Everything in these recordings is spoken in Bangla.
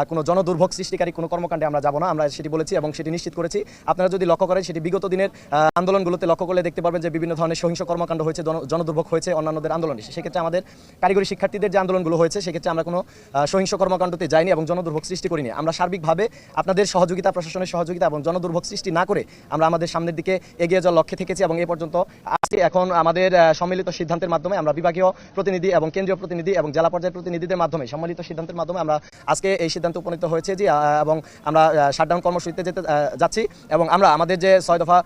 কোনো জনদুর্ভোগ সৃষ্টিকারী কোনো কর্মকাণ্ডে আমরা যাব না, আমরা সেটি বলেছি এবং সেটি নিশ্চিত করেছি। আপনারা যদি লক্ষ্য করেন সেটি বিগত দিনের আন্দোলনগুলোতে লক্ষ্য করলে দেখতে পারবেন যে বিভিন্ন ধরনের সহিংস কর্মকাণ্ড হয়েছে, জনদুর্ভোগ হয়েছে অন্যান্যদের আন্দোলনে। সেক্ষেত্রে আমাদের কারিগরি শিক্ষার্থীদের যে আন্দোলনগুলো হয়েছে সেক্ষেত্রে আমরা কোনো সহিংস কর্মকাণ্ডতে যাইনি এবং জনদুর্ভোগ সৃষ্টি করিনি। আমরা সার্বিকভাবে আপনাদের সহযোগিতা, প্রশাসনের সহযোগিতা এবং জনদুর্ভোগ সৃষ্টি না করে আমরা আমাদের সামনের দিকে এগিয়ে যাওয়ার লক্ষ্যে থেকেছি এবং এ পর্যন্ত আজকে এখন আমাদের সম্মিলিত সিদ্ধান্তের মাধ্যমে আমরা বিভাগীয় প্রতিনিধি এবং কেন্দ্রীয় প্রতিনিধি এবং জেলা পর্যায়ের প্রতিনিধিদের মাধ্যমে সম্মিলিত সিদ্ধান্তের মাধ্যমে আমরা আজকে এই সিদ্ধান্তে উপনীত হয়েছে যে এবং আমরা শাটডাউন কর্মসূচিতে যাচ্ছি এবং আমরা আমাদের যে 6 দফা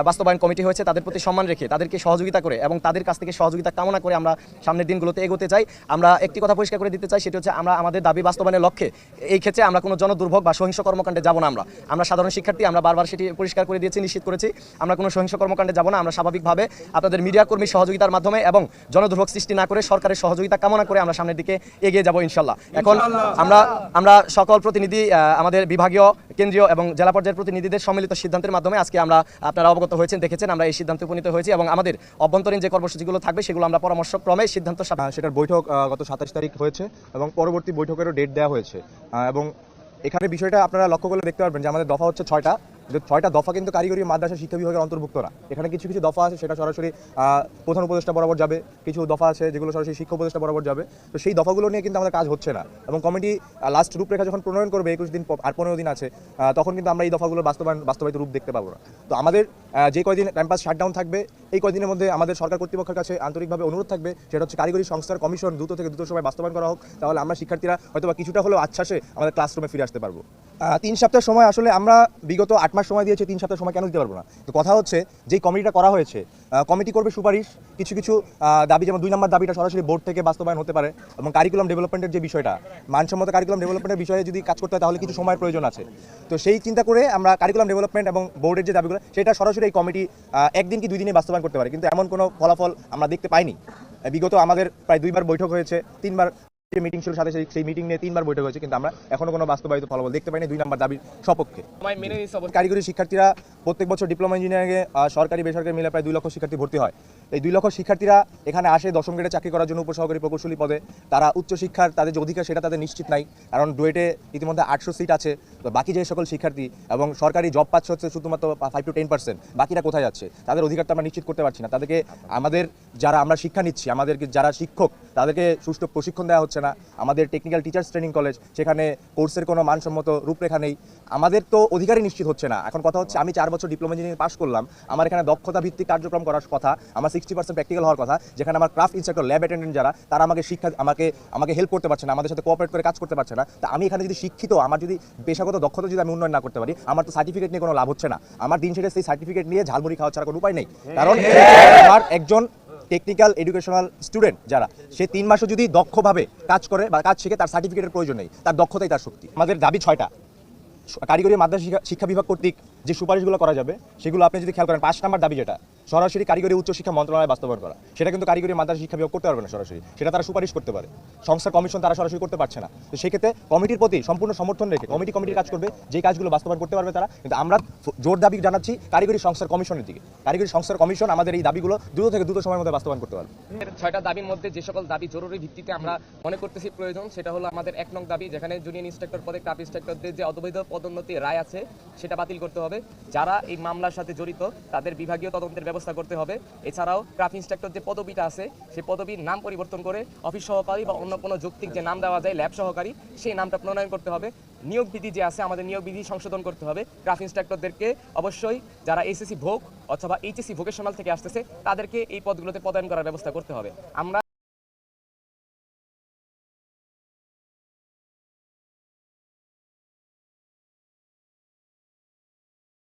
বাস্তবায়ন কমিটি হয়েছে তাদের প্রতি সম্মান রেখে তাদেরকে সহযোগিতা করে এবং তাদের কাছ থেকে সহযোগিতা কামনা করে আমরা সামনের দিনগুলোতে এগোতে চাই। আমরা একটি কথা পরিষ্কার করে দিতে চাই, সেটি হচ্ছে আমরা আমাদের দাবি বাস্তবায়নের লক্ষ্যে এই ক্ষেত্রে আমরা কোনো জনদুর্ভোগ বা সহিংস কর্মকাণ্ডে যাব না। আমরা সাধারণ শিক্ষার্থী, আমরা বারবার সেটি পরিষ্কার করে দিয়েছি, নিশ্চিত করেছি আমরা কোনো সহিংস কর্মকাণ্ডে যাব না। আমরা স্বাভাবিকভাবে আপনাদের মিডিয়া কর্মী সহযোগিতার মাধ্যমে এবং জনদুর্ভোগ সৃষ্টি না করে সরকারের সহযোগিতা কামনা করে আমরা সামনের দিকে এগিয়ে যাব ইনশাল্লাহ। এখন আমরা সকল প্রতিনিধি, আমাদের বিভাগীয়, কেন্দ্রীয় এবং জেলা পর্যায়ের প্রতিনিধিদের সম্মিলিত সিদ্ধান্তের মাধ্যমে আজকে আমরা, আপনারা অবগত হয়েছেন, দেখেছেন, আমরা এই সিদ্ধান্তে উপনীত হয়েছি এবং আমাদের অভ্যন্তরীণ যে কর্মসূচিগুলো থাকবে সেগুলো আমরা পরামর্শক্রমে সিদ্ধান্ত সেটার বৈঠক গত 27 তারিখ হয়েছে এবং পরবর্তী বৈঠকেরও ডেট দেওয়া হয়েছে। এবং এখানে বিষয়টা আপনারা লক্ষ্য করলে দেখতে পারবেন যে আমাদের দফা হচ্ছে 6টা। যে 6টা দফা কিন্তু কারিগরি মাদ্রাসা শিক্ষা বিভাগের অন্তর্ভুক্ত না। এখানে কিছু কিছু দফা আছে সেটা সরাসরি প্রধান উপদেষ্টা বরাবর যাবে, কিছু দফা আছে যেগুলো সরাসরি শিক্ষা উপদেষ্টা বরাবর যাবে। তো সেই দফাগুলো নিয়ে কিন্তু আমাদের কাজ হচ্ছে না এবং কমিটি লাস্ট রূপরেখা যখন প্রণয়ন করবে 21 দিন আর 15 দিন আছে, তখন কিন্তু আমরা এই দফাগুলোর বাস্তবায়িত রূপ দেখতে পাবো না। তো আমাদের যে কয়দিন ক্যাম্পাস শাটডাউন থাকবে এই কয়দিনের মধ্যে আমাদের সরকার কর্তৃপক্ষের কাছে আন্তরিকভাবে অনুরোধ থাকবে, সেটা হচ্ছে কারিগরি সংস্কার কমিশন দ্রুত থেকে দ্রুত সময় বাস্তবায়ন করা হোক। তাহলে আমরা শিক্ষার্থীরা হয়তো বা কিছুটা হলেও আশ্বাসে আমাদের ক্লাসরুমে ফিরে আসতে পারবো। 3 সপ্তাহ সময় আসলে আমরা বিগত 8 মাস সময় দিয়েছি, 3 সপ্তাহ সময় কেন দিতে পারবো না? তো কথা হচ্ছে যেই কমিটিটা করা হয়েছে, কমিটি করবে সুপারিশ, কিছু কিছু দাবি, যেমন 2 নম্বর দাবিটা সরাসরি বোর্ড থেকে বাস্তবায়ন হতে পারে এবং কারিকুলাম ডেভেলপমেন্টের যে বিষয়টা, মানসম্মত কারিকুলাম ডেভেলপমেন্টের বিষয়ে যদি কাজ করতে হয় তাহলে কিছু সময়ের প্রয়োজন আছে। তো সেই চিন্তা করে আমরা কারিকুলাম ডেভেলপমেন্ট এবং বোর্ডের যে দাবিগুলো সেটা সরাসরি এই কমিটি 1 দিন কি 2 দিনে বাস্তবায়ন করতে পারে, কিন্তু এমন কোনো ফলাফল আমরা দেখতে পাইনি। বিগত আমাদের প্রায় 2বার বৈঠক হয়েছে, 3বার মিটিং ছিল, সাথে সেই মিটিং নিয়ে 3বার বৈঠক হয়েছে, কিন্তু আমরা এখনো কোনো বাস্তবায়িত ফলাফল দেখতে পাইনি 2 নম্বর দাবির সপক্ষে। কারিগরি শিক্ষার্থীরা প্রত্যেক বছর ডিপ্লোমা ইঞ্জিনিয়ারিংয়ে সরকারি বেসরকারি মিলে প্রায় 2 লক্ষ শিক্ষার্থী ভর্তি হয়। এই 2 লক্ষ শিক্ষার্থীরা এখানে আসে 10ম গ্রেডে চাকরি করার জন্য উপসহকারী প্রকৌশলী পদে। তারা উচ্চশিক্ষার তাদের যে অধিকার সেটা তাদের নিশ্চিত নাই, কারণ ডুয়েটে ইতিমধ্যে 800 সিট আছে। তো বাকি যে সকল শিক্ষার্থী এবং সরকারি জব পাচ্ছে হচ্ছে শুধুমাত্র 5 to 10%, বাকিরা কোথায় যাচ্ছে? তাদের অধিকারটা আমরা নিশ্চিত করতে পারছি না। তাদেরকে আমাদের যারা আমরা শিক্ষা নিচ্ছি, আমাদেরকে যারা শিক্ষক, তাদেরকে সুষ্ঠু প্রশিক্ষণ দেওয়া হচ্ছে না। আমাদের টেকনিক্যাল টিচার্স ট্রেনিং কলেজ, সেখানে কোর্সের কোনো মানসম্মত রূপরেখা নেই। আমাদের তো অধিকারই নিশ্চিত হচ্ছে না। এখন কথা হচ্ছে আমি 4 বছর ডিপ্লোমা ইঞ্জিনিয়ারিং পাস করলাম, আমার এখানে দক্ষতা ভিত্তিক কার্যক্রম করার কথা, আমার 60% প্র্যাকটিক্যাল হওয়ার কথা, যেখানে আমার ক্রাফট ইনস্ট্রাক্টর, ল্যাব অ্যাটেন্ডেন্ট যারা, তারা আমাকে আমাকে হেল্প করতে পারছে না, আমাদের সাথে কোঅপারেট করে কাজ করতে পারছে না। তা আমি এখানে যদি শিক্ষিত, আমার যদি পেশাগত দক্ষতা যদি আমি উন্নয়ন না করতে পারি, আমার তো সার্টিফিকেট নিয়ে কোনো লাভ হচ্ছে না। আমার দিন শেষে সেই সার্টিফিকেট নিয়ে ঝালমুড়ি খাওয়া ছাড়া কোনো উপায় নেই। কারণ আমার একজন টেকনিক্যাল এডুকেশনাল স্টুডেন্ট যারা, সে 3 মাসও যদি দক্ষভাবে কাজ করে বা কাজ শিখে, তার সার্টিফিকেটের প্রয়োজন নেই, তার দক্ষতাই তার শক্তি। আমাদের দাবি 6টা। কারিগরি মাদ্রাসা শিক্ষা বিভাগ কর্তৃক যে সুপারিশগুলো করা যাবে সেগুলো আপনি যদি খেয়াল করেন, 5 নম্বর দাবি যেটা সরাসরি কারিগরি উচ্চশিক্ষা মন্ত্রণালয়ে বাস্তবায়ন করা, সেটা কিন্তু কারিগরি মাদ্রাসা শিক্ষা বিভাগ করতে পারবে না সরাসরি, সেটা তারা সুপারিশ করতে পারে। সংস্থার কমিশন তারা সরাসরি করতে পারছে না। তো সেক্ষেত্রে কমিটির প্রতি সম্পূর্ণ সমর্থন রেখে কমিটির কাজ করবে, যে কাজগুলো বাস্তবায়ন করতে পারবে তারা। কিন্তু আমরা জোর দাবি জানাচ্ছি কারিগরি সংস্থার কমিশনের দিকে। কারিগরি সংস্থার কমিশন আমাদের এই দাবিগুলো দ্রুত থেকে দ্রুত সময়ের মধ্যে বাস্তবায়ন করতে পারবে। 6টা দাবির মধ্যে যে সকল দাবি জরুরি ভিত্তিতে আমরা মনে করতেছি প্রয়োজন, সেটা হলো আমাদের 1 নং দাবি, যেখানে জুনিয়র ইন্সট্রাক্টর পদে ক্রাফট ইন্সট্রাক্টরদের যে অবৈধ পদোন্নতি রায় আছে সেটা বাতিল করতে হবে। যারা এই মামলার সাথে জড়িত তাদের বিভাগীয় তদন্তের ব্যবস্থা করতে হবে। এছাড়াও ক্রাফট ইন্সট্রাক্টর যে পদবিটা আছে সেই পদবীর নাম পরিবর্তন করে অফিস সহকারী বা অন্য কোনো যৌক্তিক যে নাম দেওয়া যায় ল্যাব সহকারী, সেই নামটা প্রণয়ন করতে হবে। নিয়োগ বিধি যে আছে, আমাদের নিয়োগ বিধি সংশোধন করতে হবে। ক্রাফট ইন্সট্রাক্টরদেরকে অবশ্যই যারা এসএসসি ভোগ অথবা এইচএসসি ভোকেশনাল থেকে আসতেছে তাদেরকে এই পদগুলোতে পদায়ন করার ব্যবস্থা করতে হবে। আমরা